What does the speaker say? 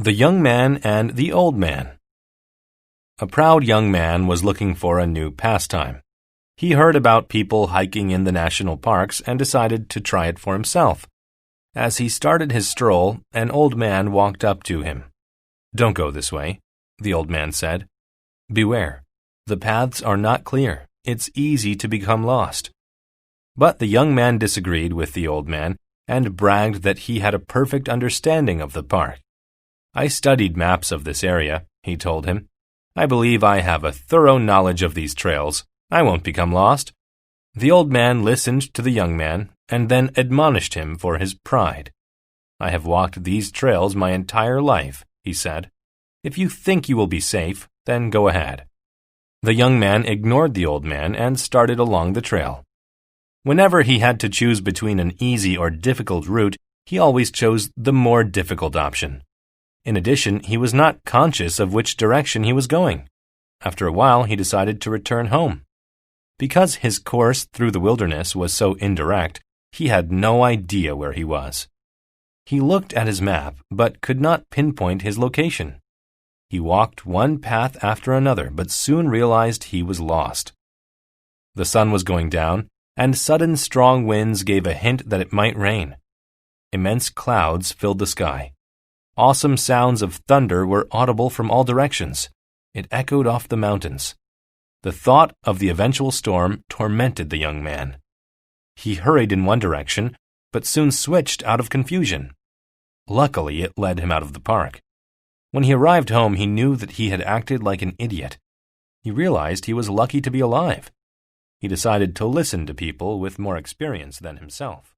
The Young Man and the Old Man. A proud young man was looking for a new pastime. He heard about people hiking in the national parks and decided to try it for himself. As he started his stroll, an old man walked up to him. "Don't go this way," the old man said. "Beware. The paths are not clear. It's easy to become lost." But the young man disagreed with the old man and bragged that he had a perfect understanding of the park. "I studied maps of this area," he told him. "I believe I have a thorough knowledge of these trails. I won't become lost." The old man listened to the young man and then admonished him for his pride. "I have walked these trails my entire life," he said. "If you think you will be safe, then go ahead." The young man ignored the old man and started along the trail. Whenever he had to choose between an easy or difficult route, he always chose the more difficult option. In addition, he was not conscious of which direction he was going. After a while, he decided to return home. Because his course through the wilderness was so indirect, he had no idea where he was. He looked at his map, but could not pinpoint his location. He walked one path after another, but soon realized he was lost. The sun was going down, and sudden strong winds gave a hint that it might rain. Immense clouds filled the sky. Awesome sounds of thunder were audible from all directions. It echoed off the mountains. The thought of the eventual storm tormented the young man. He hurried in one direction, but soon switched out of confusion. Luckily, it led him out of the park. When he arrived home, he knew that he had acted like an idiot. He realized he was lucky to be alive. He decided to listen to people with more experience than himself.